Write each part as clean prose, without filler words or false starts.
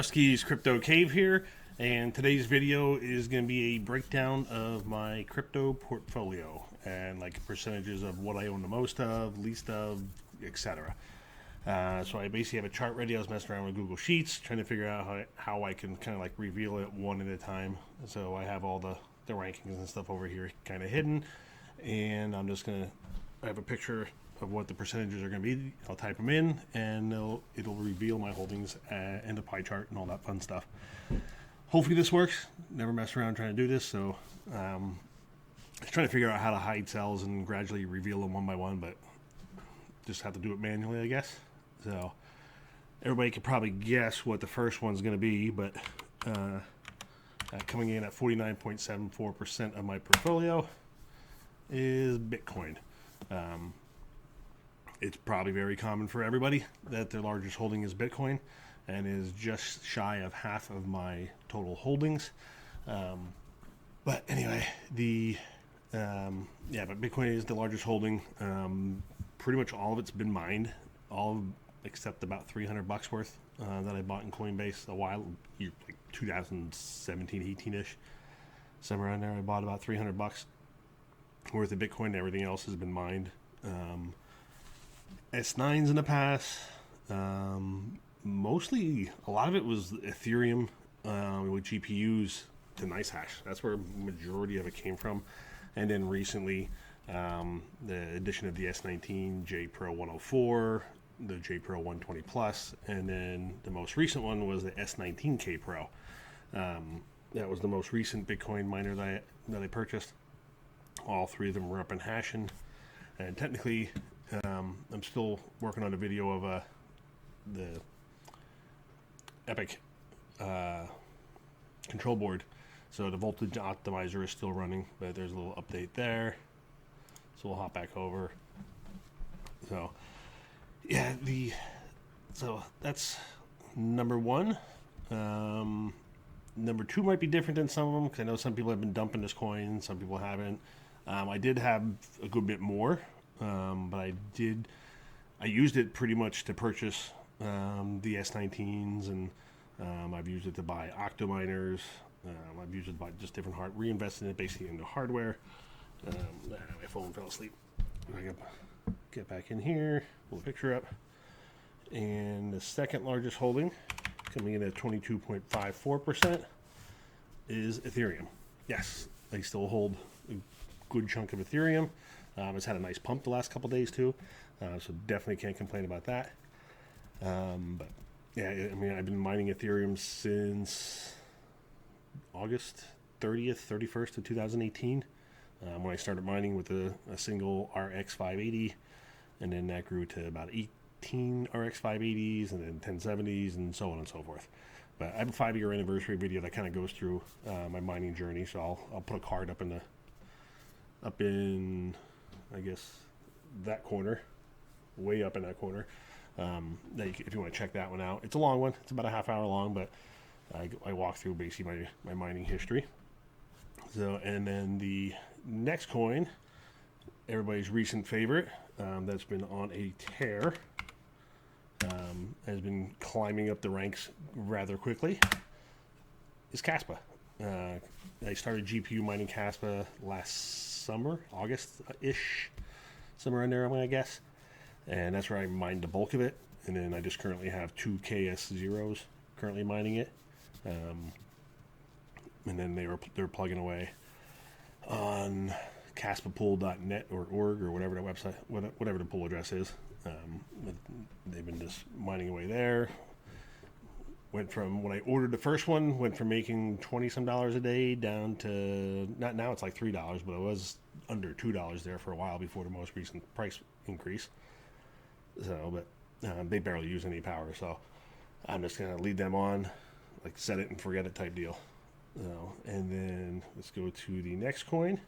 Rusty's Crypto Cave here, and today's video is going to be a breakdown of my crypto portfolio and like percentages of what I own the most of, least of, etc. So I basically have a chart ready. I was messing around with Google Sheets trying to figure out how I can kind of like reveal it one at a time. So I have all the rankings and stuff over here kind of hidden, and I'm just going to have a picture of what the percentages are going to be. I'll type them in and it'll reveal my holdings and the pie chart and all that fun stuff. Hopefully this works. Never messed around trying to do this, so I was trying to figure out how to hide cells and gradually reveal them one by one, but just have to do it manually, I guess. So everybody could probably guess what the first one's going to be, but coming in at 49.74% of my portfolio is Bitcoin. It's probably very common for everybody that their largest holding is Bitcoin, and is just shy of half of my total holdings. But anyway, but Bitcoin is the largest holding. Pretty much all of it's been mined, except about $300 worth that I bought in Coinbase a while, like 2017, 18ish, somewhere around there. I bought about $300 worth of Bitcoin. Everything else has been mined. S9s in the past. Mostly, a lot of it was Ethereum with GPUs to nice hash. That's where majority of it came from. And then recently, the addition of the S19K Pro 104, the J Pro 120 Plus, and then the most recent one was the S19K Pro. That was the most recent Bitcoin miner that I purchased. All three of them were up and hashing. And technically, I'm still working on a video of the Epic control board. So the voltage optimizer is still running, but there's a little update there. So we'll hop back over. So yeah, so that's number one. Number two might be different than some of them, because I know some people have been dumping this coin, some people haven't. I did have a good bit more, but I used it pretty much to purchase the S19s, and I've used it to buy octominers. I've used it to buy just different reinvesting it basically into hardware. My phone fell asleep. I gotta get back in here, pull the picture up. And the second largest holding, coming in at 22.54%, is Ethereum. Yes, I still hold a good chunk of Ethereum. It's had a nice pump the last couple days too, so definitely can't complain about that. But yeah, I mean, I've been mining Ethereum since August 30th, 31st of 2018, when I started mining with a single RX 580, and then that grew to about 18 RX 580s, and then 1070s, and so on and so forth. But I have a 5-year anniversary video that kind of goes through my mining journey, so I'll put a card up in I guess that corner, way up in that corner. If you want to check that one out, it's a long one. It's about a half hour long, but I walk through basically my mining history. So, and then the next coin, everybody's recent favorite, that's been on a tear, has been climbing up the ranks rather quickly, is Kaspa. I started GPU mining Kaspa last summer, August-ish, somewhere in there, I'm gonna guess. And that's where I mined the bulk of it. And then I just currently have 2 KS0s currently mining it. And then they're plugging away on kaspapool.net or org or whatever the website, whatever the pool address is. They've been just mining away there. Went from, when I ordered the first one, went from making $20-some a day down to, not now it's like $3, but it was under $2 there for a while before the most recent price increase. So, but they barely use any power, so I'm just gonna leave them on, like set it and forget it type deal. So, and then let's go to the next coin,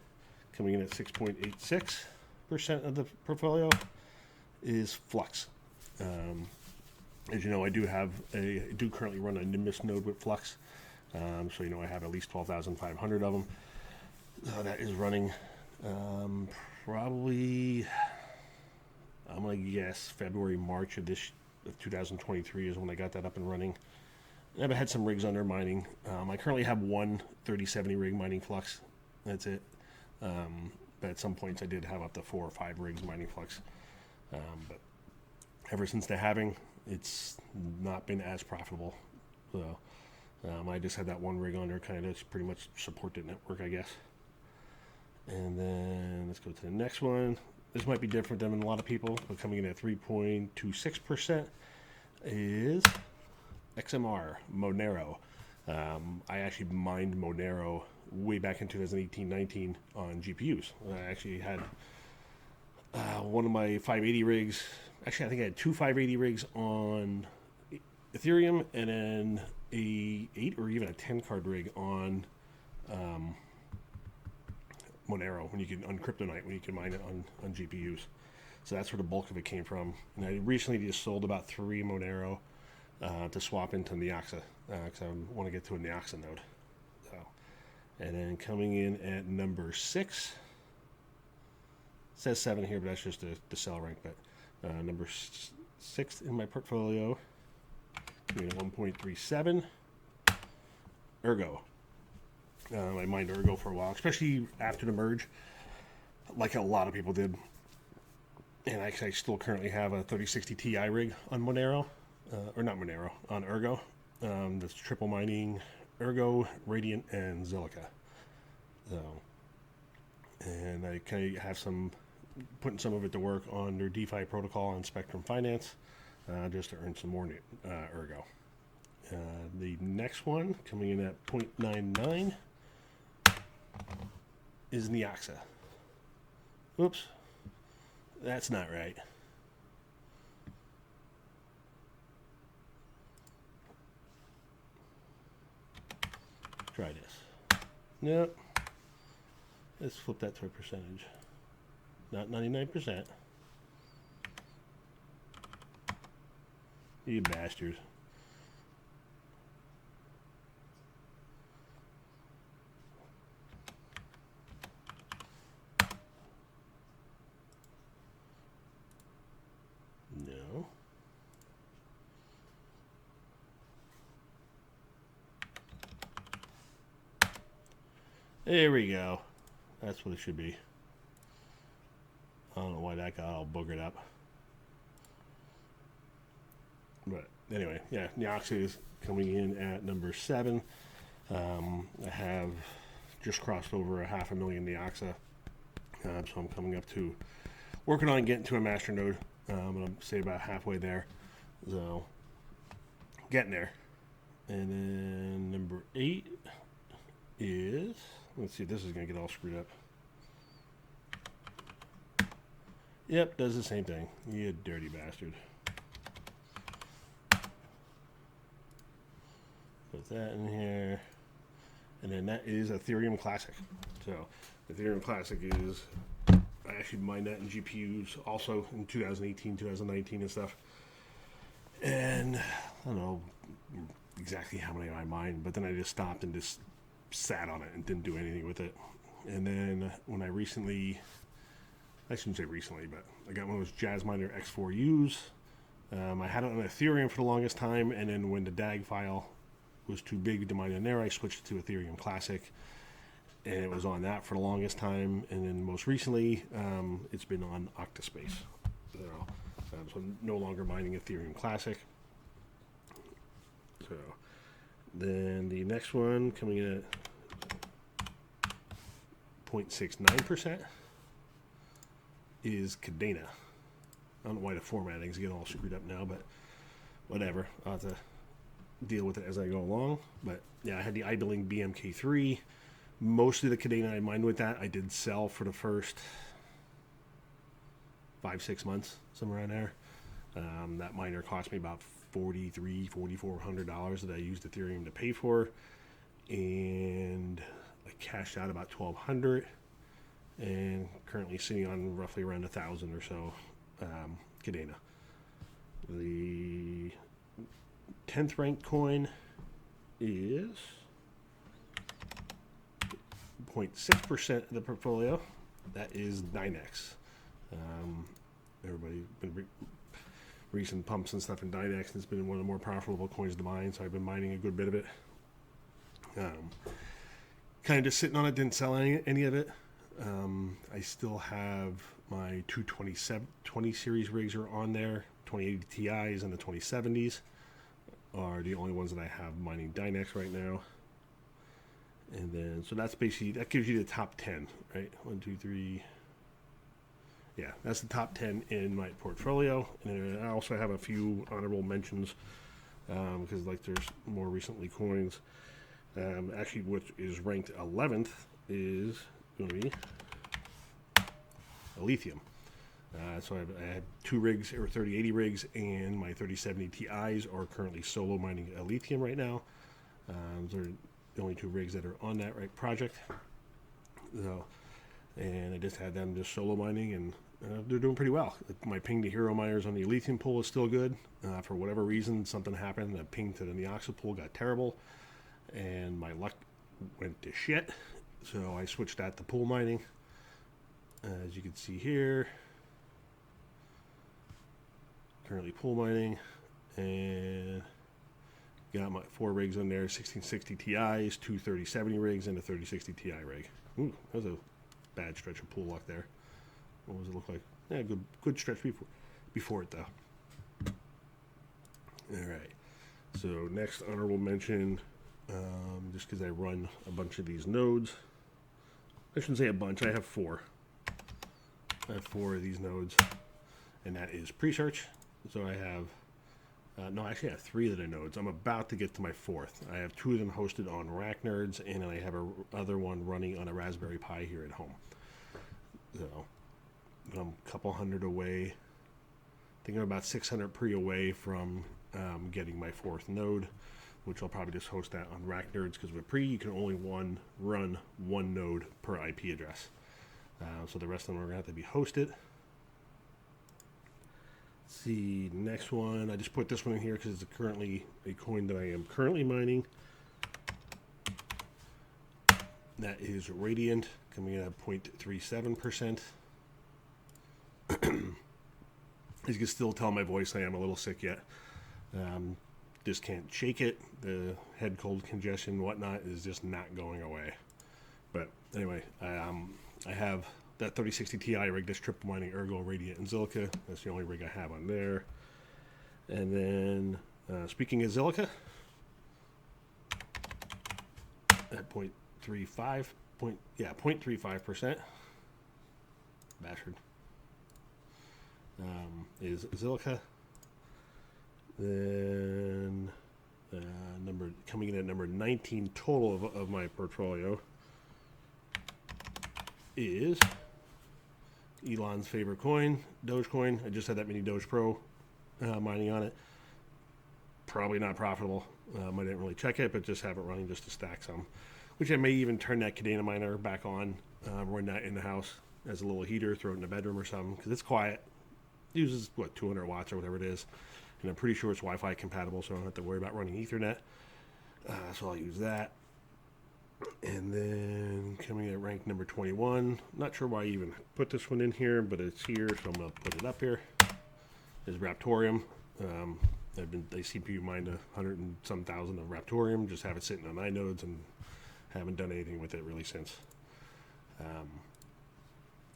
coming in at 6.86% of the portfolio, is Flux. As you know, I do currently run a Nimbus node with Flux, so you know I have at least 12,500 of them. So that is running probably, I'm gonna guess February, March of 2023 is when I got that up and running. I've had some rigs under mining. I currently have one 3070 rig mining Flux. That's it. But at some points I did have up to 4 or 5 rigs mining Flux. But ever since the halving, it's not been as profitable. So I just had that one rig on there, kind of just pretty much support the network, I guess. And then let's go to the next one. This might be different than a lot of people, but coming in at 3.26% is XMR Monero. I actually mined Monero way back in 2018-19 on GPUs. I actually had one of my 580 rigs. Actually, I think I had 2 580 rigs on Ethereum, and then a 8 or even a 10 card rig on Monero, when you can, on Kryptonite, when you can mine it on GPUs. So that's where the bulk of it came from. And I recently just sold about 3 Monero to swap into Neoxa, because I want to get to a Neoxa node. So, and then coming in at number 6, it says 7 here, but that's just the sell rank. But number 6 in my portfolio, coming in at 1.37, Ergo. I mined Ergo for a while, especially after the merge, like a lot of people did. And actually, I still currently have a 3060 Ti rig on Monero, or not Monero, on Ergo. That's triple mining Ergo, Radiant, and Zilliqa. So, and I kind of have putting some of it to work on their DeFi protocol on Spectrum Finance, just to earn some more Ergo. The next one, coming in at 0.99, is Neoxa. Oops, that's not right. Try this. Nope. Let's flip that to a percentage. Not 99%. You bastards. No. There we go. That's what it should be. I don't know why that got all boogered up. But anyway, yeah, Neoxa is coming in at number 7. I have just crossed over 500,000 Neoxa. So I'm coming up to working on getting to a master node. I'm say about halfway there. So getting there. And then number 8 is, let's see, this is going to get all screwed up. Yep, does the same thing. You dirty bastard. Put that in here. And then that is Ethereum Classic. So Ethereum Classic is, I actually mined that in GPUs also in 2018, 2019 and stuff. And I don't know exactly how many I mined, but then I just stopped and just sat on it and didn't do anything with it. And then when I shouldn't say recently, but I got one of those Jazzminer X4Us. I had it on Ethereum for the longest time, and then when the DAG file was too big to mine in there, I switched to Ethereum Classic, and it was on that for the longest time. And then most recently, it's been on Octaspace. So I'm no longer mining Ethereum Classic. So then the next one coming in at 0.69%. is Cadena. I don't know why the formatting is getting all screwed up now, but whatever. I'll have to deal with it as I go along. But yeah, I had the idling BMK3. Most of the Cadena I mined with that, I did sell for the first 5-6 months, somewhere around there. That miner cost me about $4,400 that I used Ethereum to pay for, and I cashed out about $1,200. And currently sitting on roughly around 1,000 or so Cadena. The 10th ranked coin is 0.6% of the portfolio. That is 9X. Everybody been recent pumps and stuff in Dynex, and it's been one of the more profitable coins to mine, so I've been mining a good bit of it. Kind of just sitting on it, didn't sell any of it. I still have my two 20 series rigs are on there. 2080 Ti's and the 2070s are the only ones that I have mining Dynex right now. And then, so that's basically, that gives you the top 10, right? 1, 2, 3. Yeah, that's the top 10 in my portfolio. And then I also have a few honorable mentions because like there's more recently coins. Actually, what is ranked 11th is going to be Lithium. So I have 2 rigs, or 3080 rigs, and my 3070 Ti's are currently solo mining Lithium right now. Those are the only 2 rigs that are on that project. So, and I just had them just solo mining, and they're doing pretty well. My ping to hero miners on the Lithium pool is still good. For whatever reason, something happened. The ping to the Neoxid pool got terrible, and my luck went to shit. So I switched that to pool mining. As you can see here, currently pool mining, and got my 4 rigs on there, 1660 Ti's, 2 3070 rigs, and a 3060 Ti rig. Ooh, that was a bad stretch of pool luck there. What does it look like? Yeah, good stretch before it though. All right. So next honorable mention, just because I run a bunch of these nodes. I shouldn't say a bunch. I have 4. I have 4 of these nodes, and that is pre-search. So I have, no, actually I have 3 of the nodes. I'm about to get to my 4th. I have 2 of them hosted on Rack Nerds, and then I have a other one running on a Raspberry Pi here at home. So I'm a couple hundred away. I think I'm about 600 pre away from getting my 4th node, which I'll probably just host that on Rack Nerds, because with pre you can only run 1 node per IP address. So the rest of them are going to have to be hosted. Let's see, next one. I just put this one in here because it's currently a coin that I am currently mining. That is Radiant, coming in at 0.37%. As you can still tell my voice, I am a little sick yet. Just can't shake it. The head cold, congestion, and whatnot is just not going away. But anyway, I have that 3060 Ti rig that's triple mining Ergo, Radiant, and Zilliqa. That's the only rig I have on there. And then, speaking of Zilliqa, at 0.35%, bastard, is Zilliqa. Then, coming in at number 19 total of my portfolio is Elon's favorite coin, Dogecoin. I just had that mini Doge Pro mining on it. Probably not profitable. I didn't really check it, but just have it running just to stack some. Which I may even turn that Cadena miner back on, run that in the house as a little heater, throw it in the bedroom or something, because it's quiet. It uses, 200 watts or whatever it is. And I'm pretty sure it's Wi-Fi compatible, so I don't have to worry about running Ethernet. So I'll use that. And then coming at rank number 21, not sure why I even put this one in here, but it's here, so I'm going to put it up here, is Raptorium. They CPU mined 100 and some thousand of Raptorium, just have it sitting on inodes and haven't done anything with it really since.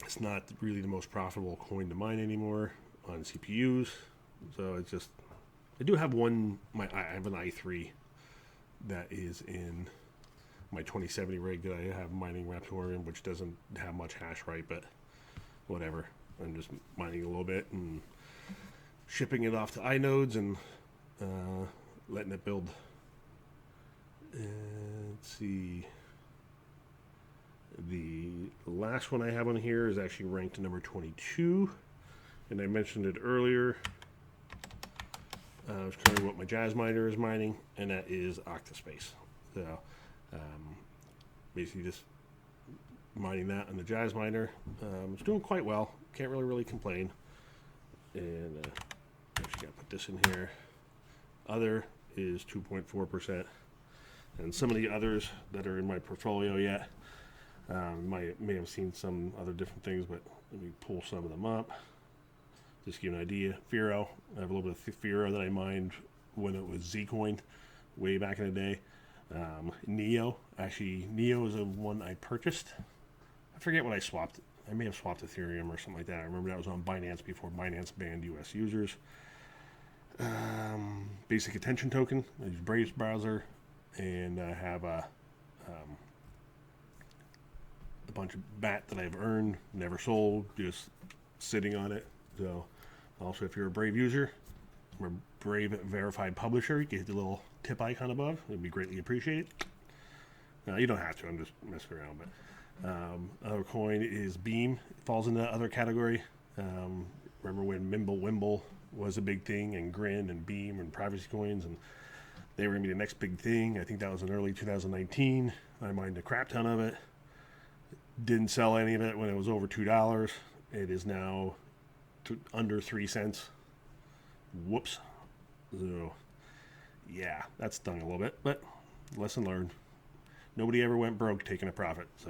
It's not really the most profitable coin to mine anymore on CPUs, so it's just, I do have I have an i3 that is in my 2070 rig that I have mining Raptorium, which doesn't have much hash rate, but whatever. I'm just mining a little bit and shipping it off to inodes and letting it build. Let's see. The last one I have on here is actually ranked number 22, and I mentioned it earlier. It's currently what my Jazz miner is mining, and that is Octaspace. So basically just mining that on the Jazz miner. It's doing quite well. Can't really complain. And actually got to put this in here. Other is 2.4%. And some of the others that are in my portfolio yet, may have seen some other different things, but let me pull some of them up. Just to give you an idea. Referral, I have a little bit of Referral that I mined when it was Zcoin, way back in the day. Neo, actually, Neo is a one I purchased. I forget what I swapped. I may have swapped Ethereum or something like that. I remember that was on Binance before Binance banned US users. Basic attention token. I use Brave's browser, and I have a bunch of BAT that I've earned, never sold, just sitting on it. So, also, if you're a Brave user, or a Brave verified publisher, you can hit the little tip icon above. It'd be greatly appreciated. You don't have to. I'm just messing around. But other coin is Beam. It falls in the other category. Remember when Mimble was a big thing, and Grin and Beam and privacy coins, and they were going to be the next big thing. I think that was in early 2019. I mined a crap ton of it. Didn't sell any of it when it was over $2. It is now under 3 cents. Whoops. So, yeah, that stung a little bit, but lesson learned. Nobody ever went broke taking a profit. So,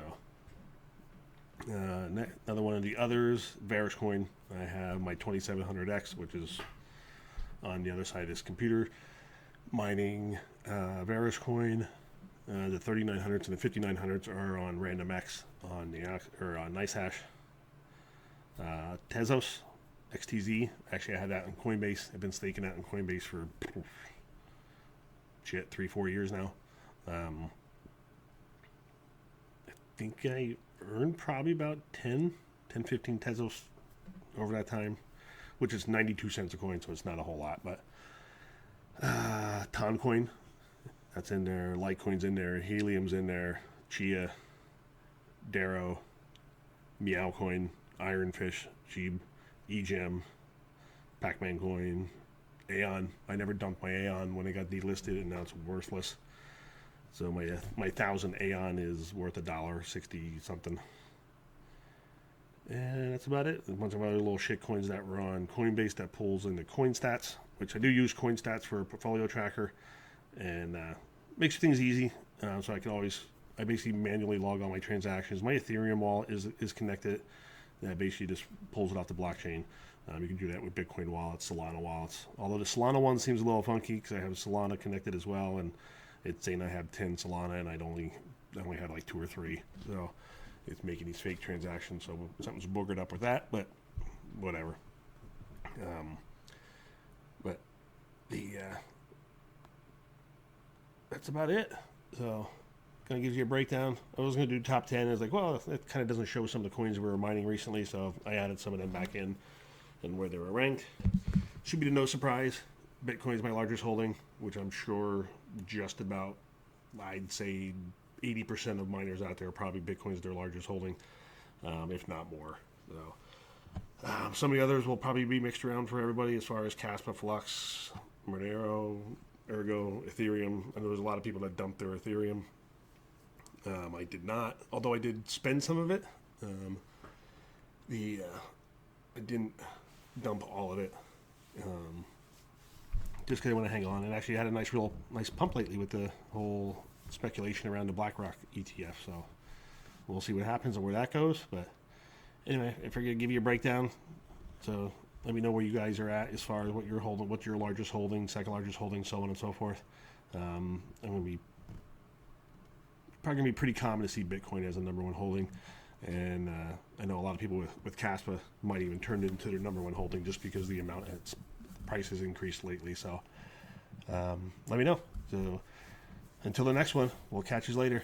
another one of the others, Varus coin. I have my 2700X, which is on the other side of this computer, mining Varus coin. The 3900s and the 5900s are on RandomX on NiceHash. Tezos XTZ. Actually, I had that on Coinbase. I've been staking that on Coinbase for 3-4 years now. I think I earned probably about 10, 15 Tezos over that time, which is 92 cents a coin, so it's not a whole lot. But Toncoin, that's in there. Litecoin's in there. Helium's in there. Chia, Darrow, Meowcoin, Ironfish, Jeeb, eGem, Pac-Man coin, Aeon. I never dumped my Aeon when it got delisted, and now it's worthless. So my 1,000 Aeon is worth $1.60 something. And that's about it. A bunch of other little shit coins that were on Coinbase that pulls into CoinStats, which I do use CoinStats for a portfolio tracker, and makes things easy. So I basically manually log all my transactions. My Ethereum wallet is connected. That basically just pulls it off the blockchain. You can do that with Bitcoin wallets, Solana wallets. Although the Solana one seems a little funky because I have Solana connected as well, and it's saying I have 10 Solana and I only had like 2 or 3. So it's making these fake transactions. So something's boogered up with that, but whatever. But that's about it. So kind of gives you a breakdown. I was going to do top 10. I was like, well, that kind of doesn't show some of the coins we were mining recently, so I added some of them back in and where they were ranked. Should be to no surprise. Bitcoin is my largest holding, which I'm sure just about, I'd say 80% of miners out there probably Bitcoin is their largest holding, if not more. So some of the others will probably be mixed around for everybody as far as Caspa, Flux, Monero, Ergo, Ethereum. I know there's a lot of people that dumped their Ethereum. I did not, although I did spend some of it. I didn't dump all of it, just because I want to hang on. And actually had a nice pump lately with the whole speculation around the BlackRock ETF. So we'll see what happens and where that goes. But anyway, I figured I'd give you a breakdown. So let me know where you guys are at as far as what you're holding, what's your largest holding, second largest holding, so on and so forth. I'm going to be probably going to be pretty common to see Bitcoin as a number one holding. And I know a lot of people with Caspa might even turn it into their number one holding just because the amount its price has increased lately. So let me know. So until the next one, we'll catch you later.